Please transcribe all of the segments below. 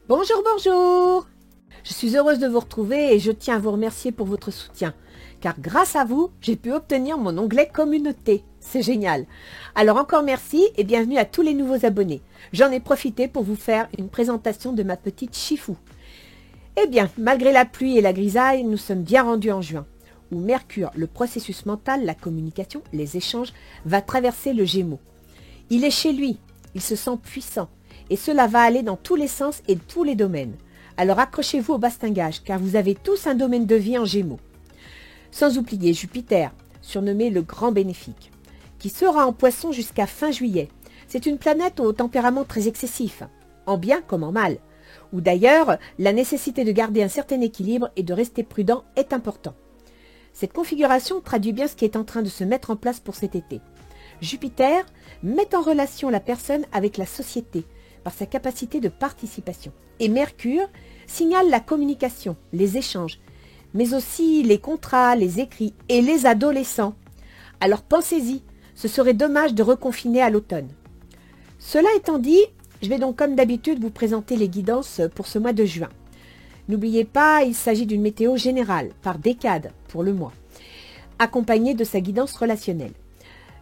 Bonjour, bonjour! Je suis heureuse de vous retrouver et je tiens à vous remercier pour votre soutien. Car grâce à vous, j'ai pu obtenir mon onglet communauté. C'est génial. Alors encore merci et bienvenue à tous les nouveaux abonnés. J'en ai profité pour vous faire une présentation de ma petite Chifou. Eh bien, malgré la pluie et la grisaille, nous sommes bien rendus en juin, où Mercure, le processus mental, la communication, les échanges, va traverser le Gémeaux. Il est chez lui, il se sent puissant, et cela va aller dans tous les sens et tous les domaines. Alors accrochez-vous au bastingage, car vous avez tous un domaine de vie en Gémeaux. Sans oublier Jupiter, surnommé le grand bénéfique, qui sera en Poisson jusqu'à fin juillet. C'est une planète au tempérament très excessif, en bien comme en mal, où d'ailleurs la nécessité de garder un certain équilibre et de rester prudent est important. Cette configuration traduit bien ce qui est en train de se mettre en place pour cet été. Jupiter met en relation la personne avec la société par sa capacité de participation. Et Mercure signale la communication, les échanges, mais aussi les contrats, les écrits et les adolescents. Alors pensez-y, ce serait dommage de reconfiner à l'automne. Cela étant dit, je vais donc comme d'habitude vous présenter les guidances pour ce mois de juin. N'oubliez pas, il s'agit d'une météo générale, par décade pour le mois, accompagnée de sa guidance relationnelle.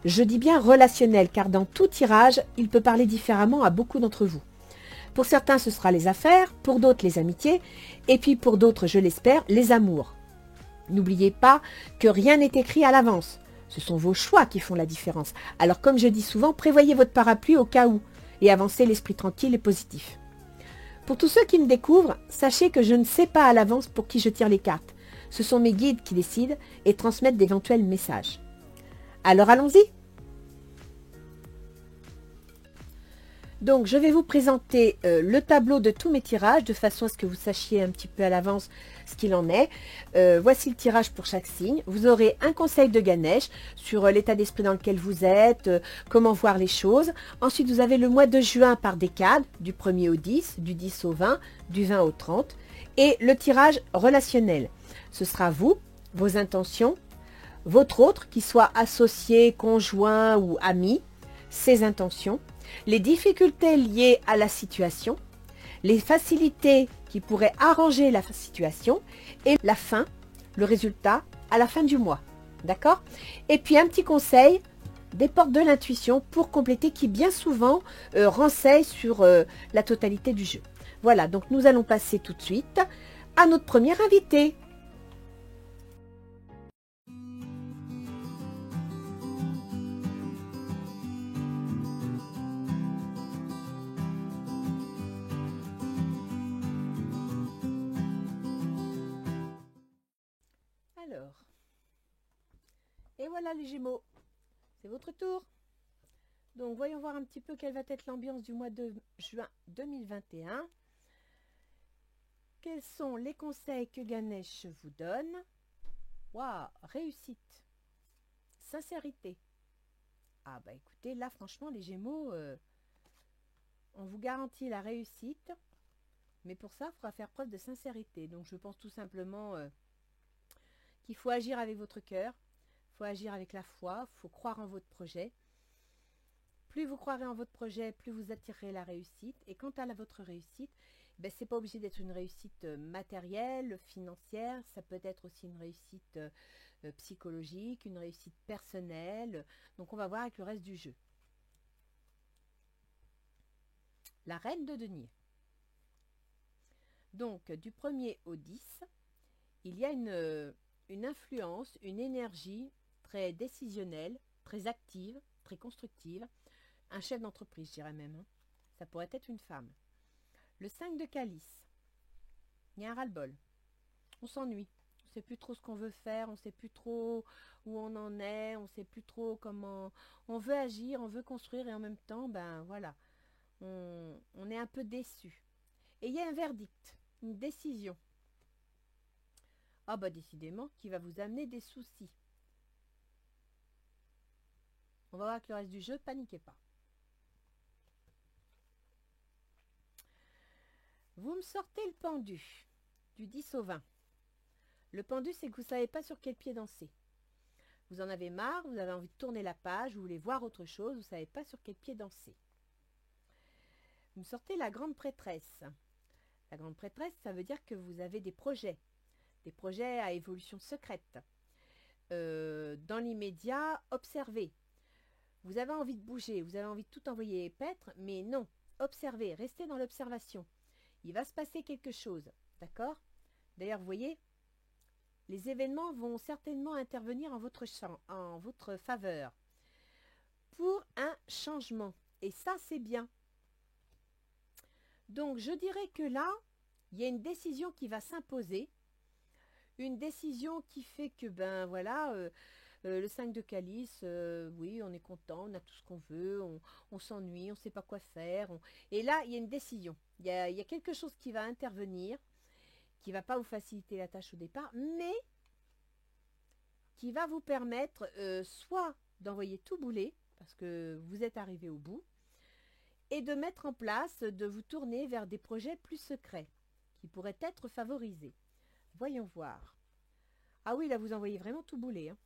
Je dis bien relationnel, car dans tout tirage, il peut parler différemment à beaucoup d'entre vous. Pour certains, ce sera les affaires, pour d'autres, les amitiés, et puis pour d'autres, je l'espère, les amours. N'oubliez pas que rien n'est écrit à l'avance. Ce sont vos choix qui font la différence. Alors, comme je dis souvent, prévoyez votre parapluie au cas où, et avancez l'esprit tranquille et positif. Pour tous ceux qui me découvrent, sachez que je ne sais pas à l'avance pour qui je tire les cartes. Ce sont mes guides qui décident et transmettent d'éventuels messages. Alors allons-y. Donc je vais vous présenter le tableau de tous mes tirages de façon à ce que vous sachiez un petit peu à l'avance ce qu'il en est. Voici le tirage pour chaque signe. Vous aurez un conseil de Ganesh sur l'état d'esprit dans lequel vous êtes, comment voir les choses. Ensuite vous avez le mois de juin par décade, du 1er au 10, du 10 au 20, du 20 au 30. Et le tirage relationnel. Ce sera vous, vos intentions, votre autre, qui soit associé, conjoint ou ami, ses intentions, les difficultés liées à la situation, les facilités qui pourraient arranger la situation et la fin, le résultat à la fin du mois. D'accord? Et puis un petit conseil, des portes de l'intuition pour compléter qui bien souvent renseigne sur la totalité du jeu. Voilà, donc nous allons passer tout de suite à notre premier invité. Alors, et voilà les Gémeaux, c'est votre tour. Donc voyons voir un petit peu quelle va être l'ambiance du mois de juin 2021. Quels sont les conseils que Ganesh vous donne? Waouh, réussite, sincérité. Ah bah écoutez, là franchement les Gémeaux, on vous garantit la réussite, mais pour ça, il faudra faire preuve de sincérité. Donc je pense tout simplement qu'il faut agir avec votre cœur, il faut agir avec la foi, il faut croire en votre projet. Plus vous croirez en votre projet, plus vous attirerez la réussite. Et quant à votre réussite, ben, ce n'est pas obligé d'être une réussite matérielle, financière. Ça peut être aussi une réussite psychologique, une réussite personnelle. Donc on va voir avec le reste du jeu. La reine de denier. Donc du 1er au 10, il y a une influence, une énergie très décisionnelle, très active, très constructive. Un chef d'entreprise, je dirais même. Hein. Ça pourrait être une femme. Le 5 de calice. Il y a un ras-le-bol. On s'ennuie. On ne sait plus trop ce qu'on veut faire. On ne sait plus trop où on en est. On ne sait plus trop comment... On veut agir, on veut construire et en même temps, ben voilà, on est un peu déçu. Et il y a un verdict, une décision. Ah bah décidément, qui va vous amener des soucis. On va voir avec le reste du jeu, paniquez pas. Vous me sortez le pendu, du 10 au 20. Le pendu, c'est que vous ne savez pas sur quel pied danser. Vous en avez marre, vous avez envie de tourner la page, vous voulez voir autre chose, vous ne savez pas sur quel pied danser. Vous me sortez la grande prêtresse. La grande prêtresse, ça veut dire que vous avez des projets à évolution secrète. Dans l'immédiat, observez. Vous avez envie de bouger, vous avez envie de tout envoyer paître, mais non, observez, restez dans l'observation. Il va se passer quelque chose, d'accord? D'ailleurs, vous voyez, les événements vont certainement intervenir en votre faveur pour un changement. Et ça, c'est bien. Donc, je dirais que là, il y a une décision qui va s'imposer. Une décision qui fait que, ben voilà, le 5 de calice, oui, on est content, on a tout ce qu'on veut, on s'ennuie, on ne sait pas quoi faire. Et là, il y a une décision. Il y a quelque chose qui va intervenir, qui ne va pas vous faciliter la tâche au départ, mais qui va vous permettre soit d'envoyer tout bouler, parce que vous êtes arrivé au bout, et de mettre en place, de vous tourner vers des projets plus secrets, qui pourraient être favorisés. Voyons voir. Ah oui, là, vous envoyez vraiment tout bouler. Hein.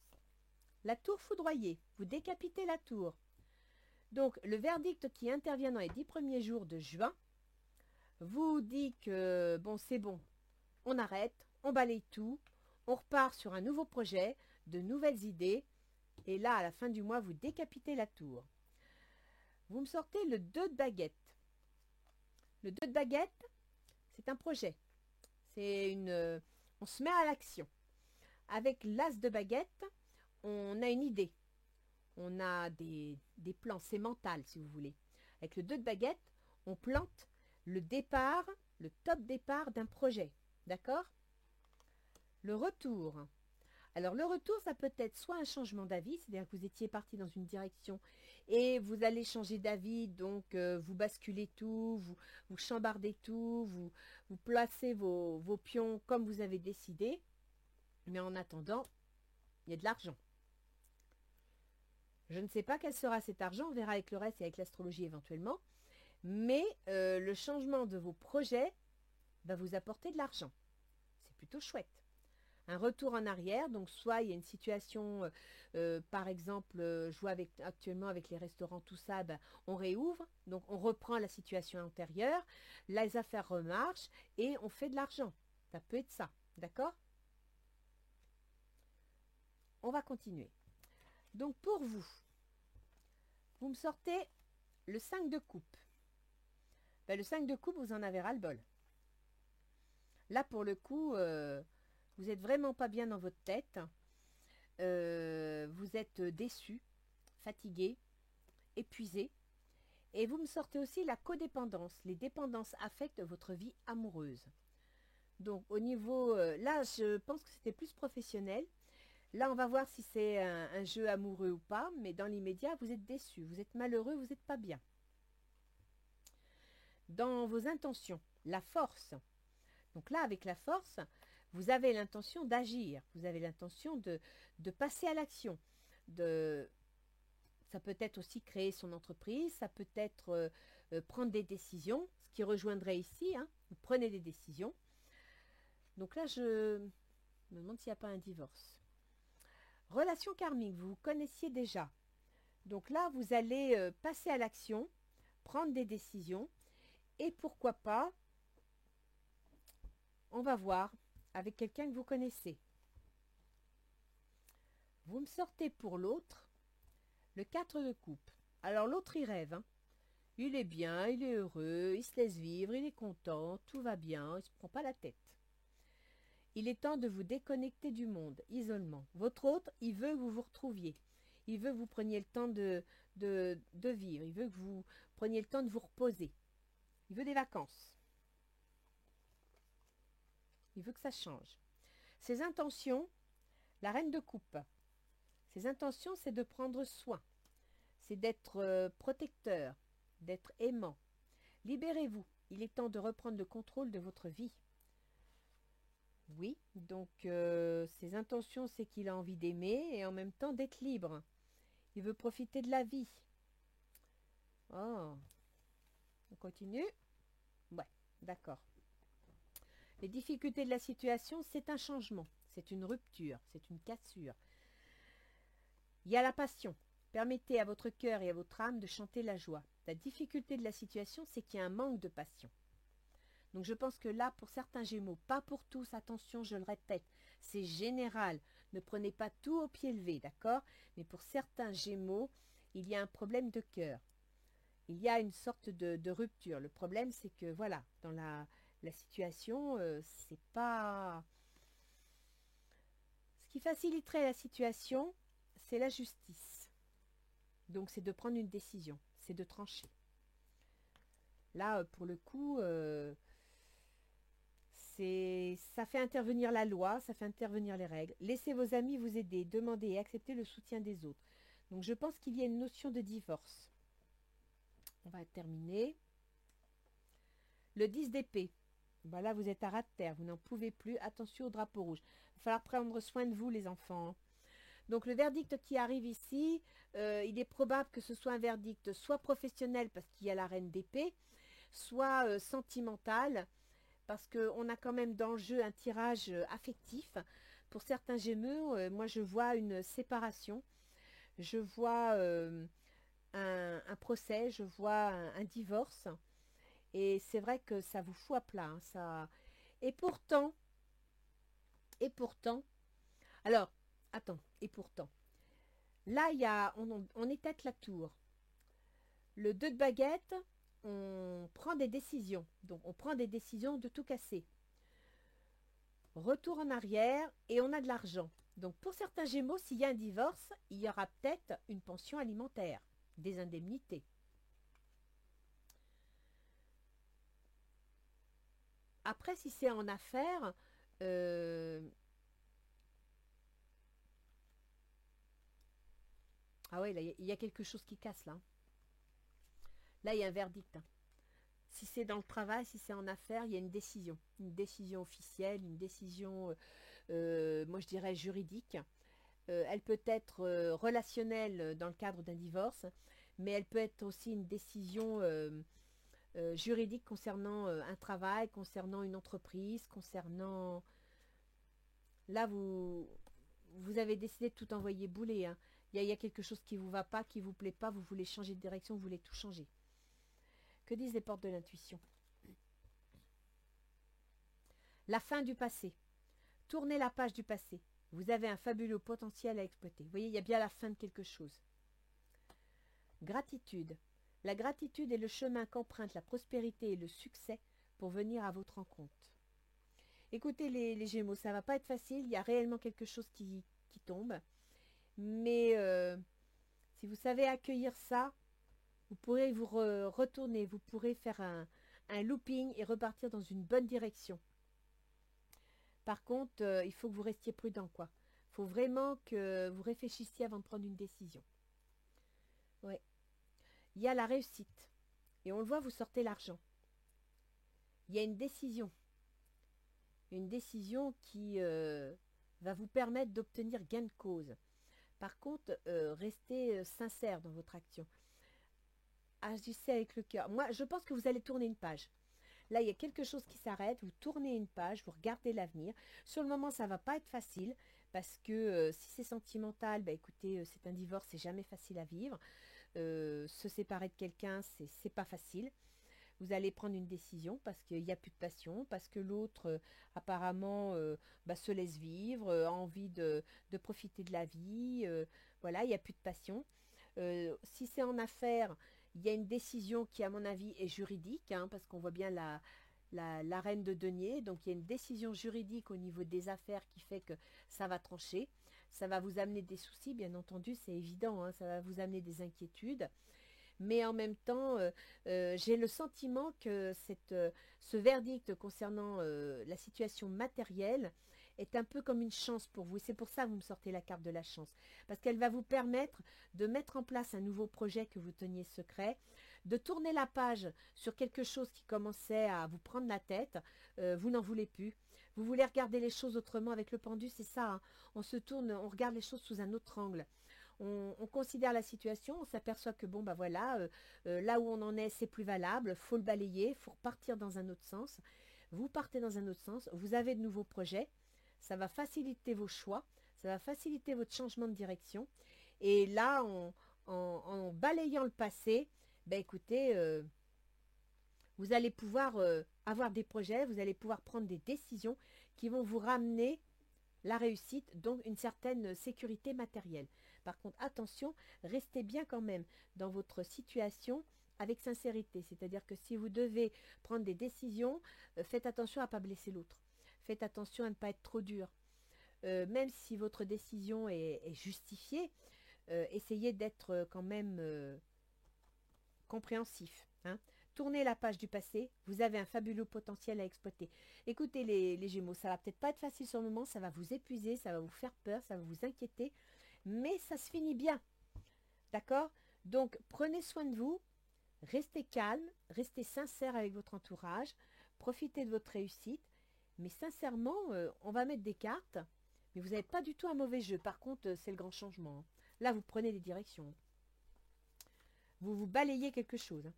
La tour foudroyée. Vous décapitez la tour. Donc, le verdict qui intervient dans les 10 premiers jours de juin vous dit que, bon, c'est bon. On arrête, on balaye tout, on repart sur un nouveau projet, de nouvelles idées. Et là, à la fin du mois, vous décapitez la tour. Vous me sortez le 2 de baguette. Le 2 de baguette, c'est un projet. C'est une... on se met à l'action. Avec l'as de baguette, on a une idée. On a des plans, c'est mental si vous voulez. Avec le 2 de baguette, on plante le départ, le top départ d'un projet. D'accord? Le retour. Alors le retour, ça peut être soit un changement d'avis, c'est-à-dire que vous étiez parti dans une direction et vous allez changer d'avis, donc vous basculez tout, vous chambardez tout, vous placez vos pions comme vous avez décidé, mais en attendant, il y a de l'argent. Je ne sais pas quel sera cet argent, on verra avec le reste et avec l'astrologie éventuellement, mais le changement de vos projets va vous apporter de l'argent. C'est plutôt chouette. Un retour en arrière, donc soit il y a une situation, par exemple, je vois actuellement avec les restaurants, tout ça, ben, on réouvre, donc on reprend la situation antérieure, les affaires remarchent et on fait de l'argent. Ça peut être ça, d'accord? On va continuer. Donc pour vous, vous me sortez le 5 de coupe. Ben, le 5 de coupe, vous en avez ras-le-bol. Là, pour le coup... vous n'êtes vraiment pas bien dans votre tête. Vous êtes déçu, fatigué, épuisé. Et vous me sortez aussi la codépendance. Les dépendances affectent votre vie amoureuse. Donc au niveau... là, je pense que c'était plus professionnel. Là, on va voir si c'est un jeu amoureux ou pas. Mais dans l'immédiat, vous êtes déçu. Vous êtes malheureux, vous n'êtes pas bien. Dans vos intentions, la force... Donc là, avec la force, vous avez l'intention d'agir, vous avez l'intention de passer à l'action. Ça peut être aussi créer son entreprise, ça peut être prendre des décisions, ce qui rejoindrait ici, hein, vous prenez des décisions. Donc là, je me demande s'il n'y a pas un divorce. Relation karmique, vous vous connaissiez déjà. Donc là, vous allez passer à l'action, prendre des décisions, et pourquoi pas, on va voir avec quelqu'un que vous connaissez. Vous me sortez pour l'autre le 4 de coupe. Alors l'autre, il rêve. Hein. Il est bien, il est heureux, il se laisse vivre, il est content, tout va bien, il ne se prend pas la tête. Il est temps de vous déconnecter du monde, isolement. Votre autre, il veut que vous vous retrouviez. Il veut que vous preniez le temps de vivre. Il veut que vous preniez le temps de vous reposer. Il veut des vacances. Il veut que ça change. Ses intentions, la reine de coupe. Ses intentions, c'est de prendre soin. C'est d'être protecteur, d'être aimant. Libérez-vous. Il est temps de reprendre le contrôle de votre vie. Oui, donc ses intentions, c'est qu'il a envie d'aimer et en même temps d'être libre. Il veut profiter de la vie. Oh, on continue? Ouais, d'accord. Les difficultés de la situation, c'est un changement, c'est une rupture, c'est une cassure. Il y a la passion. Permettez à votre cœur et à votre âme de chanter la joie. La difficulté de la situation, c'est qu'il y a un manque de passion. Donc je pense que là, pour certains Gémeaux, pas pour tous, attention, je le répète, c'est général. Ne prenez pas tout au pied levé, d'accord? Mais pour certains Gémeaux, il y a un problème de cœur. Il y a une sorte de rupture. Le problème, c'est que, voilà, dans la situation, c'est pas... Ce qui faciliterait la situation, c'est la justice. Donc c'est de prendre une décision, c'est de trancher. Là, pour le coup, ça fait intervenir la loi, ça fait intervenir les règles. Laissez vos amis vous aider, demandez et acceptez le soutien des autres. Donc je pense qu'il y a une notion de divorce. On va terminer. Le 10 d'épée. Ben là, vous êtes à ras de terre, vous n'en pouvez plus. Attention au drapeau rouge. Il va falloir prendre soin de vous, les enfants. Donc le verdict qui arrive ici, il est probable que ce soit un verdict soit professionnel, parce qu'il y a la reine d'épée, soit sentimental, parce qu'on a quand même dans le jeu un tirage affectif. Pour certains Gémeaux, moi je vois une séparation, je vois un procès, je vois un divorce, et c'est vrai que ça vous fout à plat. Hein, ça... et pourtant, alors, attends, et pourtant, là, on est tête la tour. Le 2 de baguette, on prend des décisions. Donc, on prend des décisions de tout casser. Retour en arrière et on a de l'argent. Donc, pour certains Gémeaux, s'il y a un divorce, il y aura peut-être une pension alimentaire, des indemnités. Après, si c'est en affaires, ah ouais, là, il y a quelque chose qui casse, là. Là, il y a un verdict. Hein. Si c'est dans le travail, si c'est en affaires, il y a une décision officielle, une décision, moi je dirais juridique. Elle peut être relationnelle dans le cadre d'un divorce, mais elle peut être aussi une décision juridique concernant un travail, concernant une entreprise, concernant... Là, vous avez décidé de tout envoyer bouler. Hein. Il y a quelque chose qui ne vous va pas, qui ne vous plaît pas, vous voulez changer de direction, vous voulez tout changer. Que disent les portes de l'intuition? La fin du passé. Tournez la page du passé. Vous avez un fabuleux potentiel à exploiter. Vous voyez, il y a bien la fin de quelque chose. Gratitude. La gratitude est le chemin qu'empruntent la prospérité et le succès pour venir à votre rencontre. Écoutez les Gémeaux, ça ne va pas être facile. Il y a réellement quelque chose qui tombe. Mais si vous savez accueillir ça, vous pourrez vous retourner, vous pourrez faire un looping et repartir dans une bonne direction. Par contre, il faut que vous restiez prudent, quoi. Il faut vraiment que vous réfléchissiez avant de prendre une décision. Ouais. Il y a la réussite. Et on le voit, vous sortez l'argent. Il y a une décision. Une décision qui va vous permettre d'obtenir gain de cause. Par contre, restez sincère dans votre action. Agissez avec le cœur. Moi, je pense que vous allez tourner une page. Là, il y a quelque chose qui s'arrête, vous tournez une page, vous regardez l'avenir. Sur le moment, ça ne va pas être facile, parce que si c'est sentimental, bah, écoutez, c'est un divorce, c'est jamais facile à vivre. Se séparer de quelqu'un, c'est pas facile. Vous allez prendre une décision parce qu'il n'y a plus de passion, parce que l'autre, apparemment, bah, se laisse vivre, a envie de profiter de la vie. Voilà, il n'y a plus de passion. Si c'est en affaires, il y a une décision qui, à mon avis, est juridique, hein, parce qu'on voit bien la reine de denier. Donc, il y a une décision juridique au niveau des affaires qui fait que ça va trancher. Ça va vous amener des soucis, bien entendu, c'est évident. Hein, ça va vous amener des inquiétudes. Mais en même temps, j'ai le sentiment que ce verdict concernant la situation matérielle est un peu comme une chance pour vous. Et c'est pour ça que vous me sortez la carte de la chance. Parce qu'elle va vous permettre de mettre en place un nouveau projet que vous teniez secret, de tourner la page sur quelque chose qui commençait à vous prendre la tête. Vous n'en voulez plus. Vous voulez regarder les choses autrement avec le pendu, c'est ça. Hein. On se tourne, on regarde les choses sous un autre angle. On considère la situation, on s'aperçoit que bon, bah voilà, là où on en est, c'est plus valable, faut le balayer, faut repartir dans un autre sens. Vous partez dans un autre sens, vous avez de nouveaux projets, ça va faciliter vos choix, ça va faciliter votre changement de direction. Et là, en balayant le passé, ben écoutez, vous allez pouvoir avoir des projets, vous allez pouvoir prendre des décisions qui vont vous ramener la réussite, donc une certaine sécurité matérielle. Par contre, attention, restez bien quand même dans votre situation avec sincérité. C'est-à-dire que si vous devez prendre des décisions, faites attention à ne pas blesser l'autre. Faites attention à ne pas être trop dur. Même si votre décision est justifiée, essayez d'être quand même compréhensif. Hein. Tournez la page du passé, vous avez un fabuleux potentiel à exploiter. Écoutez les Gémeaux, ça va peut-être pas être facile sur le moment, ça va vous épuiser, ça va vous faire peur, ça va vous inquiéter, mais ça se finit bien. D'accord? Donc, prenez soin de vous, restez calme, restez sincère avec votre entourage, profitez de votre réussite, mais sincèrement, on va mettre des cartes, mais vous n'avez pas du tout un mauvais jeu. Par contre, c'est le grand changement. Là, vous prenez des directions. Vous balayez quelque chose.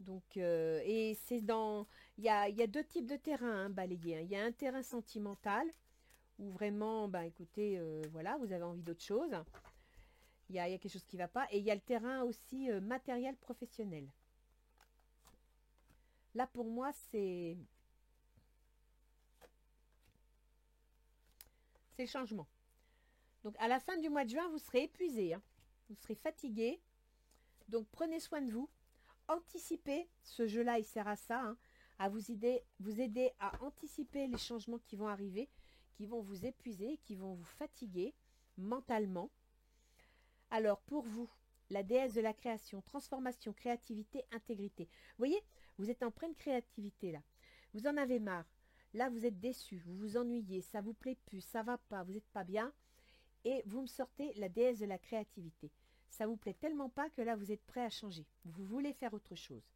Donc, et c'est dans... Il y a deux types de terrain, hein, balayer. Il y a un terrain sentimental, où vraiment, bah, écoutez, voilà, vous avez envie d'autre chose. Il y a quelque chose qui ne va pas. Et il y a le terrain aussi matériel professionnel. Là, pour moi, c'est le changement. Donc, à la fin du mois de juin, vous serez épuisé. Hein. Vous serez fatigué. Donc, prenez soin de vous. Anticipez. Ce jeu-là, il sert à ça. Hein, à vous aider à anticiper les changements qui vont arriver, qui vont vous épuiser, qui vont vous fatiguer mentalement. Alors, pour vous, la déesse de la création, transformation, créativité, intégrité. Vous voyez, vous êtes en pleine créativité là. Vous en avez marre. Là, vous êtes déçu, vous vous ennuyez, ça vous plaît plus, ça va pas, vous n'êtes pas bien. Et vous me sortez la déesse de la créativité. Ça vous plaît tellement pas que là, vous êtes prêt à changer. Vous voulez faire autre chose.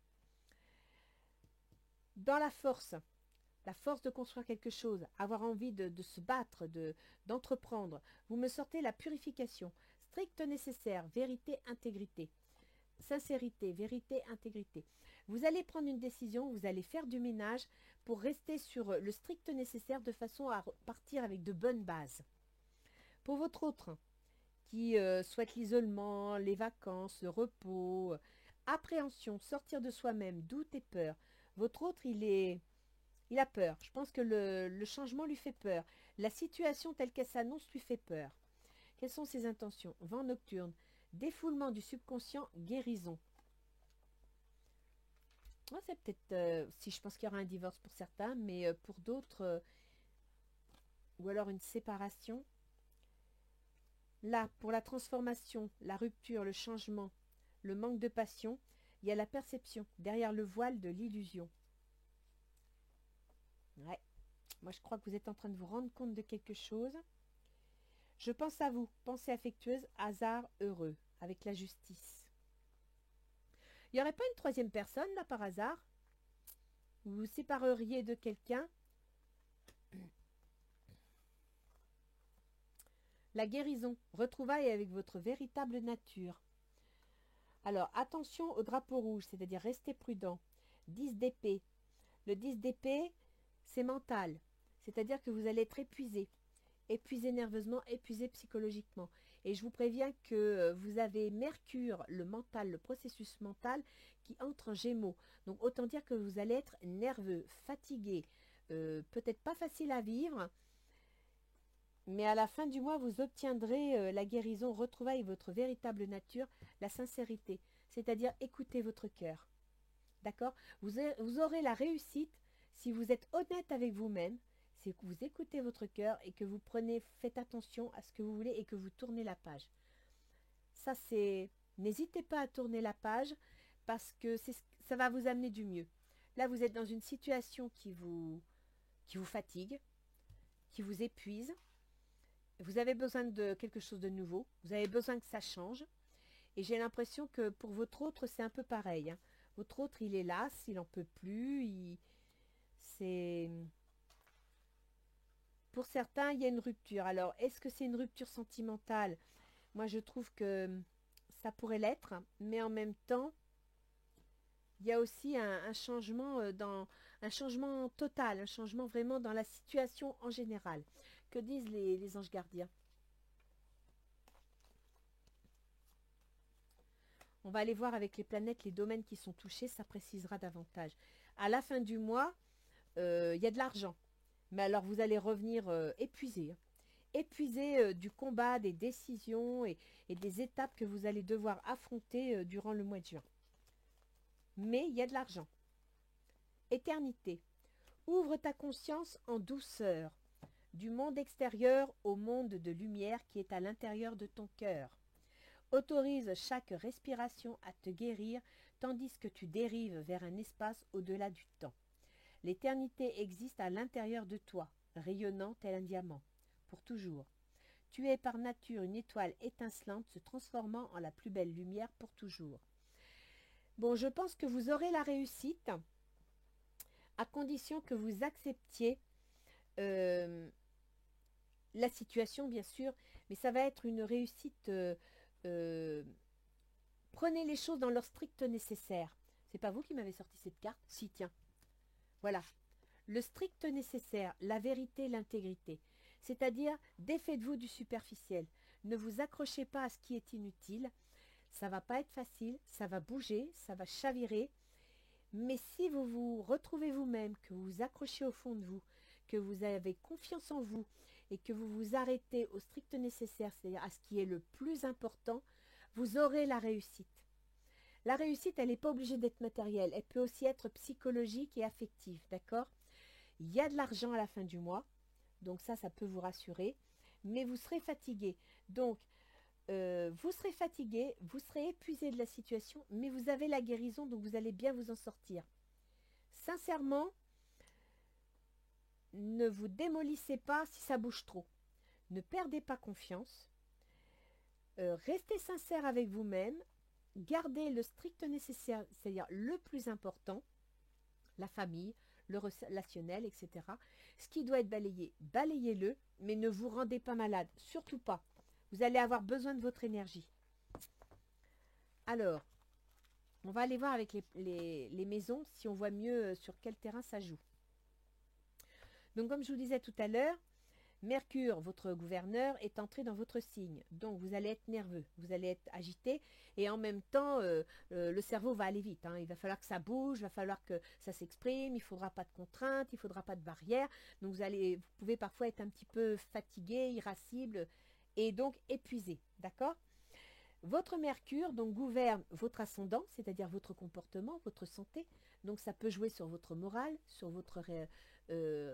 Dans la force de construire quelque chose, avoir envie de se battre, d'entreprendre, vous me sortez la purification. Strict nécessaire, vérité, intégrité. Sincérité, vérité, intégrité. Vous allez prendre une décision, vous allez faire du ménage pour rester sur le strict nécessaire de façon à partir avec de bonnes bases. Pour votre autre, qui souhaite l'isolement, les vacances, le repos, appréhension, sortir de soi-même, doute et peur. Votre autre, il a peur. Je pense que le changement lui fait peur. La situation telle qu'elle s'annonce lui fait peur. Quelles sont ses intentions? Vent nocturne, défoulement du subconscient, guérison. Oh, c'est peut-être, si je pense qu'il y aura un divorce pour certains, mais pour d'autres, ou alors une séparation. Là, pour la transformation, la rupture, le changement, le manque de passion, il y a la perception, derrière le voile de l'illusion. Ouais, moi je crois que vous êtes en train de vous rendre compte de quelque chose. Je pense à vous, pensée affectueuse, hasard heureux, avec la justice. Il n'y aurait pas une troisième personne, là, par hasard? Vous vous sépareriez de quelqu'un? La guérison, retrouvailles avec votre véritable nature. Alors, attention au drapeau rouge, c'est-à-dire restez prudent. 10 d'épée. Le 10 d'épée, c'est mental. C'est-à-dire que vous allez être épuisé. Épuisé nerveusement, épuisé psychologiquement. Et je vous préviens que vous avez Mercure, le mental, le processus mental, qui entre en Gémeaux. Donc, autant dire que vous allez être nerveux, fatigué, peut-être pas facile à vivre. Mais à la fin du mois, vous obtiendrez la guérison, retrouvaille votre véritable nature, la sincérité, c'est-à-dire écoutez votre cœur. D'accord? Vous aurez la réussite si vous êtes honnête avec vous-même, si vous écoutez votre cœur et que vous faites attention à ce que vous voulez et que vous tournez la page. Ça, c'est... N'hésitez pas à tourner la page parce que ça va vous amener du mieux. Là, vous êtes dans une situation qui vous fatigue, qui vous épuise. Vous avez besoin de quelque chose de nouveau. Vous avez besoin que ça change. Et j'ai l'impression que pour votre autre, c'est un peu pareil. Hein. Votre autre, il est las, il n'en peut plus. C'est... Pour certains, il y a une rupture. Alors, est-ce que c'est une rupture sentimentale? Moi, je trouve que ça pourrait l'être. Mais en même temps, il y a aussi un changement un changement total, un changement vraiment dans la situation en général. Que disent les anges gardiens? On va aller voir avec les planètes les domaines qui sont touchés, ça précisera davantage. À la fin du mois, il y a de l'argent. Mais alors, vous allez revenir épuisé. Hein. Épuisé du combat, des décisions et des étapes que vous allez devoir affronter durant le mois de juin. Mais il y a de l'argent. Éternité. Ouvre ta conscience en douceur, du monde extérieur au monde de lumière qui est à l'intérieur de ton cœur. Autorise chaque respiration à te guérir, tandis que tu dérives vers un espace au-delà du temps. L'éternité existe à l'intérieur de toi, rayonnant tel un diamant, pour toujours. Tu es par nature une étoile étincelante se transformant en la plus belle lumière pour toujours. Bon, je pense que vous aurez la réussite, à condition que vous acceptiez la situation, bien sûr, mais ça va être une réussite. Prenez les choses dans leur strict nécessaire. C'est pas vous qui m'avez sorti cette carte? Si, tiens. Voilà. Le strict nécessaire, la vérité, l'intégrité. C'est-à-dire, défaites-vous du superficiel. Ne vous accrochez pas à ce qui est inutile. Ça va pas être facile, ça va bouger, ça va chavirer. Mais si vous vous retrouvez vous-même, que vous vous accrochez au fond de vous, que vous avez confiance en vous et que vous vous arrêtez au strict nécessaire, c'est-à-dire à ce qui est le plus important, vous aurez la réussite. La réussite, elle n'est pas obligée d'être matérielle, elle peut aussi être psychologique et affective, d'accord? Il y a de l'argent à la fin du mois, donc ça peut vous rassurer, mais vous serez fatigué. Donc, vous serez fatigué, vous serez épuisé de la situation, mais vous avez la guérison, donc vous allez bien vous en sortir. Sincèrement, ne vous démolissez pas si ça bouge trop. Ne perdez pas confiance. Restez sincère avec vous-même. Gardez le strict nécessaire, c'est-à-dire le plus important, la famille, le relationnel, etc. Ce qui doit être balayé, balayez-le, mais ne vous rendez pas malade, surtout pas. Vous allez avoir besoin de votre énergie. Alors, on va aller voir avec les maisons si on voit mieux sur quel terrain ça joue. Donc, comme je vous disais tout à l'heure, Mercure, votre gouverneur, est entré dans votre signe. Donc, vous allez être nerveux, vous allez être agité et en même temps, le cerveau va aller vite. Hein. Il va falloir que ça bouge, il va falloir que ça s'exprime, il ne faudra pas de contraintes, il ne faudra pas de barrières. Donc, vous pouvez parfois être un petit peu fatigué, irascible et donc épuisé. D'accord ? Votre Mercure donc gouverne votre ascendant, c'est-à-dire votre comportement, votre santé. Donc ça peut jouer sur votre morale, sur votre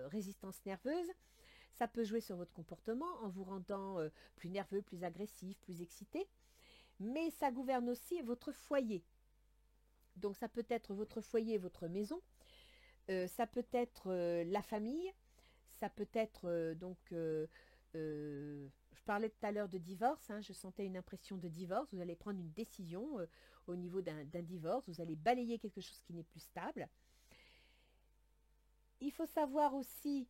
résistance nerveuse. Ça peut jouer sur votre comportement en vous rendant plus nerveux, plus agressif, plus excité. Mais ça gouverne aussi votre foyer. Donc ça peut être votre foyer, votre maison. Ça peut être la famille. Ça peut être je parlais tout à l'heure de divorce, hein, je sentais une impression de divorce, vous allez prendre une décision au niveau d'un divorce, vous allez balayer quelque chose qui n'est plus stable. Il faut savoir aussi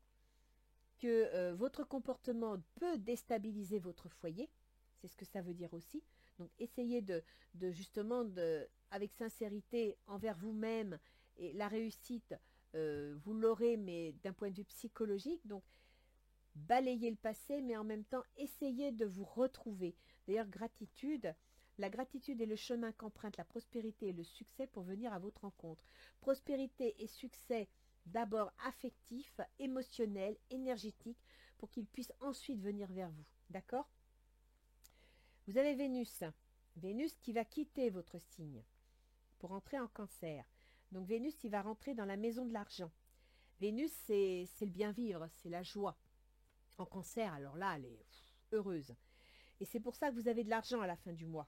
que votre comportement peut déstabiliser votre foyer, c'est ce que ça veut dire aussi. Donc essayez justement avec sincérité envers vous-même, et la réussite, vous l'aurez, mais d'un point de vue psychologique, donc balayez le passé, mais en même temps, essayez de vous retrouver. D'ailleurs, la gratitude est le chemin qu'emprunte la prospérité et le succès pour venir à votre rencontre. Prospérité et succès, d'abord affectif, émotionnel, énergétique, pour qu'ils puissent ensuite venir vers vous. D'accord? Vous avez Vénus. Vénus qui va quitter votre signe pour entrer en Cancer. Donc Vénus, il va rentrer dans la maison de l'argent. Vénus, c'est le bien vivre, c'est la joie. En Cancer, alors là, elle est heureuse. Et c'est pour ça que vous avez de l'argent à la fin du mois.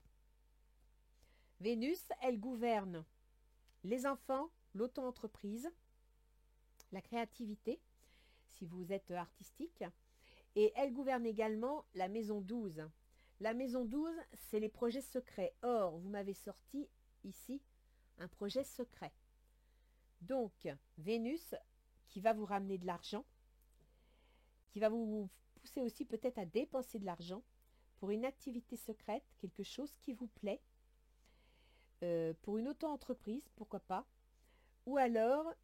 Vénus, elle gouverne les enfants, l'auto-entreprise, la créativité, si vous êtes artistique. Et elle gouverne également la maison 12. La maison 12, c'est les projets secrets. Or, vous m'avez sorti ici un projet secret. Donc, Vénus, qui va vous ramener de l'argent, qui va vous pousser aussi peut-être à dépenser de l'argent pour une activité secrète, quelque chose qui vous plaît, pour une auto-entreprise, pourquoi pas. Ou alors,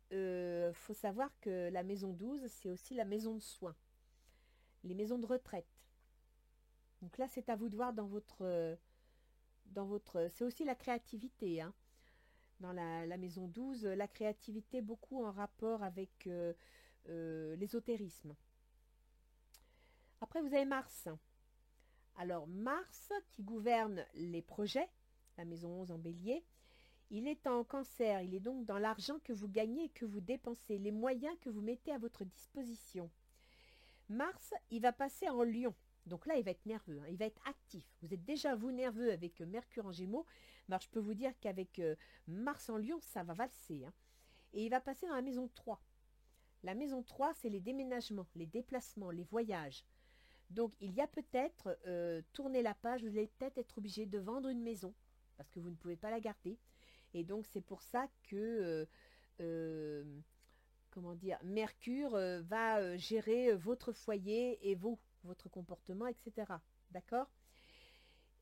faut savoir que la maison 12, c'est aussi la maison de soins, les maisons de retraite. Donc là, c'est à vous de voir dans c'est aussi la créativité, hein. Dans la maison 12, la créativité beaucoup en rapport avec l'ésotérisme. Après, vous avez Mars. Alors, Mars, qui gouverne les projets, la maison 11 en bélier, il est en cancer, il est donc dans l'argent que vous gagnez et que vous dépensez, les moyens que vous mettez à votre disposition. Mars, il va passer en Lion. Donc là, il va être nerveux, hein, il va être actif. Vous êtes déjà, vous, nerveux avec Mercure en Gémeaux. Alors, je peux vous dire qu'avec Mars en Lion, ça va valser, hein. Et il va passer dans la maison 3. La maison 3, c'est les déménagements, les déplacements, les voyages. Donc, il y a peut-être, tourner la page, vous allez peut-être être obligé de vendre une maison, parce que vous ne pouvez pas la garder. Et donc, c'est pour ça que, comment dire, Mercure va gérer votre foyer et votre comportement, etc. D'accord?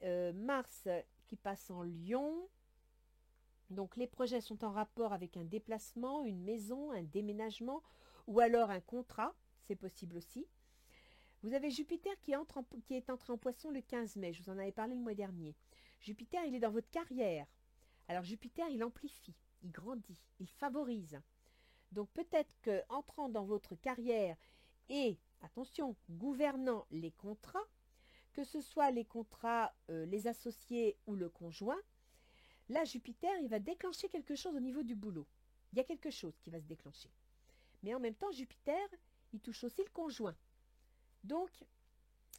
Mars qui passe en Lion. Donc, les projets sont en rapport avec un déplacement, une maison, un déménagement, ou alors un contrat, c'est possible aussi. Vous avez Jupiter qui est entré en Poisson le 15 mai, je vous en avais parlé le mois dernier. Jupiter, il est dans votre carrière. Alors Jupiter, il amplifie, il grandit, il favorise. Donc peut-être qu'entrant dans votre carrière et, attention, gouvernant les contrats, que ce soit les contrats, les associés ou le conjoint, là Jupiter, il va déclencher quelque chose au niveau du boulot. Il y a quelque chose qui va se déclencher. Mais en même temps, Jupiter, il touche aussi le conjoint. Donc,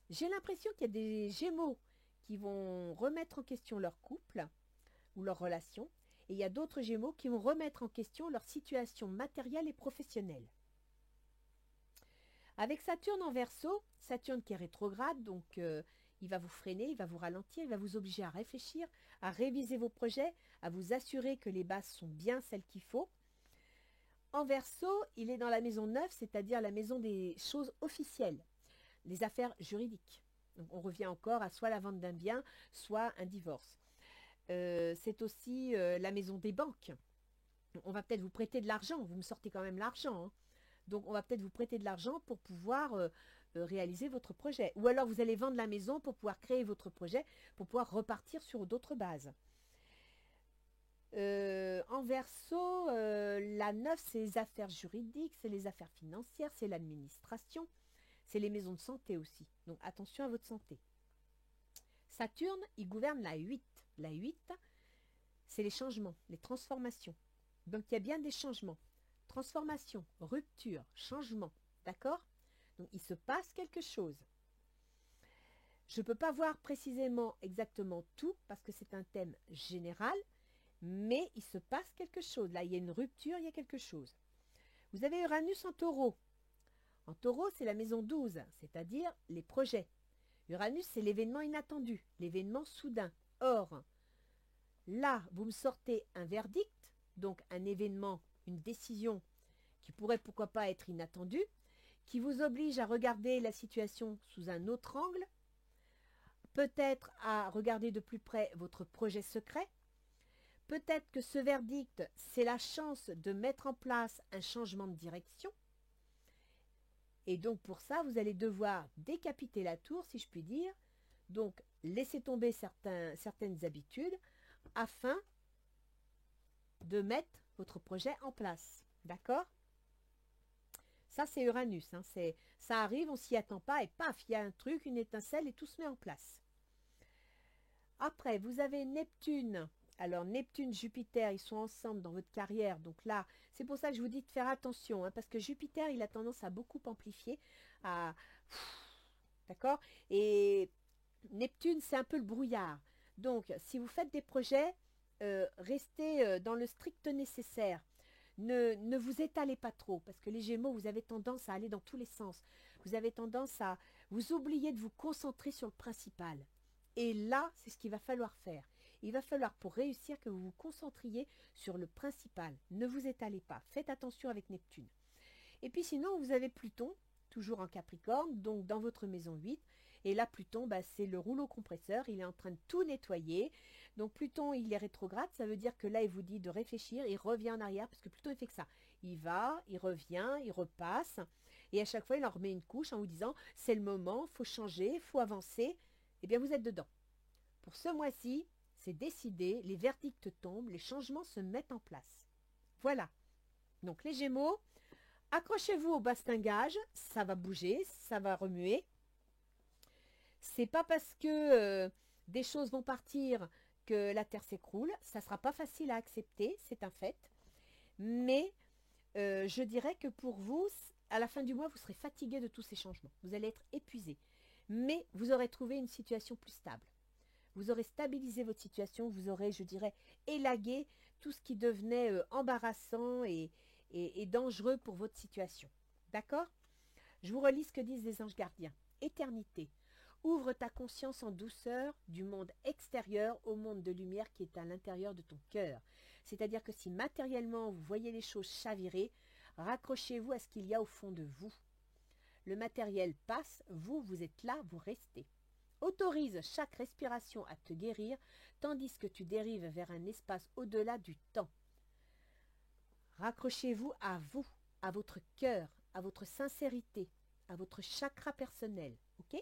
j'ai l'impression qu'il y a des Gémeaux qui vont remettre en question leur couple ou leur relation, et il y a d'autres Gémeaux qui vont remettre en question leur situation matérielle et professionnelle. Avec Saturne en Verseau, Saturne qui est rétrograde, donc il va vous freiner, il va vous ralentir, il va vous obliger à réfléchir, à réviser vos projets, à vous assurer que les bases sont bien celles qu'il faut. En Verseau, il est dans la maison 9, c'est-à-dire la maison des choses officielles. Les affaires juridiques. Donc on revient encore à soit la vente d'un bien, soit un divorce. C'est aussi la maison des banques. On va peut-être vous prêter de l'argent, vous me sortez quand même l'argent, hein. Donc on va peut-être vous prêter de l'argent pour pouvoir réaliser votre projet. Ou alors vous allez vendre la maison pour pouvoir créer votre projet, pour pouvoir repartir sur d'autres bases. En Verseau, la 9, c'est les affaires juridiques, c'est les affaires financières, c'est l'administration. C'est les maisons de santé aussi. Donc attention à votre santé. Saturne, il gouverne la 8. La 8, c'est les changements, les transformations. Donc il y a bien des changements. Transformation, rupture, changement. D'accord? Donc il se passe quelque chose. Je ne peux pas voir précisément exactement tout parce que c'est un thème général, mais il se passe quelque chose. Là, il y a une rupture, il y a quelque chose. Vous avez Uranus en Taureau. En Taureau, c'est la maison 12, c'est-à-dire les projets. Uranus, c'est l'événement inattendu, l'événement soudain. Or, là, vous me sortez un verdict, donc un événement, une décision qui pourrait pourquoi pas être inattendue, qui vous oblige à regarder la situation sous un autre angle, peut-être à regarder de plus près votre projet secret. Peut-être que ce verdict, c'est la chance de mettre en place un changement de direction. Et donc pour ça, vous allez devoir décapiter la tour, si je puis dire. Donc laisser tomber certaines habitudes afin de mettre votre projet en place. D'accord? Ça, c'est Uranus. Hein, ça arrive, on s'y attend pas et paf, il y a un truc, une étincelle et tout se met en place. Après, vous avez Neptune. Alors, Neptune, Jupiter, ils sont ensemble dans votre carrière. Donc là, c'est pour ça que je vous dis de faire attention. Hein, parce que Jupiter, il a tendance à beaucoup amplifier. D'accord? Et Neptune, c'est un peu le brouillard. Donc, si vous faites des projets, restez dans le strict nécessaire. Ne vous étalez pas trop, parce que les Gémeaux, vous avez tendance à aller dans tous les sens. Vous avez tendance à vous oublier de vous concentrer sur le principal. Et là, c'est ce qu'il va falloir faire. Il va falloir, pour réussir, que vous vous concentriez sur le principal. Ne vous étalez pas. Faites attention avec Neptune. Et puis sinon, vous avez Pluton, toujours en Capricorne, donc dans votre maison 8. Et là, Pluton, c'est le rouleau compresseur. Il est en train de tout nettoyer. Donc Pluton, il est rétrograde. Ça veut dire que là, il vous dit de réfléchir. Il revient en arrière, parce que Pluton, il fait que ça. Il va, il revient, il repasse. Et à chaque fois, il en remet une couche en vous disant, c'est le moment, il faut changer, il faut avancer. Eh bien, vous êtes dedans. Pour ce mois-ci, c'est décidé, les verdicts tombent, les changements se mettent en place. Voilà. Donc les Gémeaux, accrochez-vous au bastingage, ça va bouger, ça va remuer. C'est pas parce que des choses vont partir que la terre s'écroule, ça sera pas facile à accepter, c'est un fait. Mais je dirais que pour vous, à la fin du mois, vous serez fatigué de tous ces changements. Vous allez être épuisé. Mais vous aurez trouvé une situation plus stable. Vous aurez stabilisé votre situation, vous aurez, je dirais, élagué tout ce qui devenait embarrassant et dangereux pour votre situation. D'accord? Je vous relis ce que disent les anges gardiens. Éternité. Ouvre ta conscience en douceur du monde extérieur au monde de lumière qui est à l'intérieur de ton cœur. C'est-à-dire que si matériellement vous voyez les choses chavirer, raccrochez-vous à ce qu'il y a au fond de vous. Le matériel passe, vous, vous êtes là, vous restez. Autorise chaque respiration à te guérir, tandis que tu dérives vers un espace au-delà du temps. Raccrochez-vous à vous, à votre cœur, à votre sincérité, à votre chakra personnel, ok?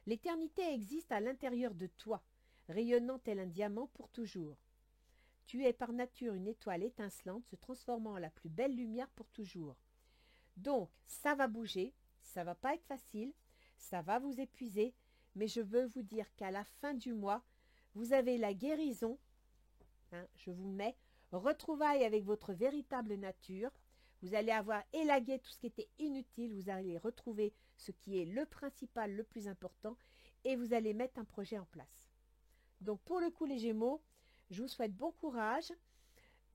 L'éternité existe à l'intérieur de toi, rayonnant tel un diamant pour toujours. Tu es par nature une étoile étincelante, se transformant en la plus belle lumière pour toujours. Donc, ça va bouger, ça va pas être facile, ça va vous épuiser, mais je veux vous dire qu'à la fin du mois, vous avez la guérison, je vous mets, retrouvailles avec votre véritable nature, vous allez avoir élagué tout ce qui était inutile, vous allez retrouver ce qui est le principal, le plus important, et vous allez mettre un projet en place. Donc pour le coup les Gémeaux, je vous souhaite bon courage,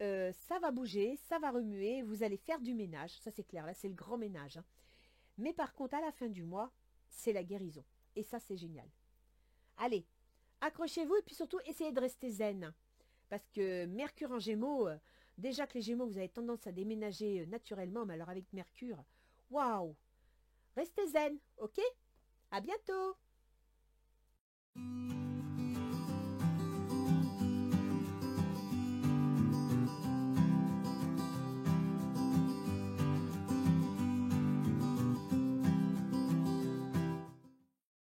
ça va bouger, ça va remuer, vous allez faire du ménage, ça c'est clair, là c'est le grand ménage. Mais par contre à la fin du mois, c'est la guérison, et ça c'est génial. Allez, accrochez-vous et puis surtout essayez de rester zen. Parce que Mercure en Gémeaux, déjà que les Gémeaux, vous avez tendance à déménager naturellement, mais alors avec Mercure, waouh! Restez zen, ok? À bientôt!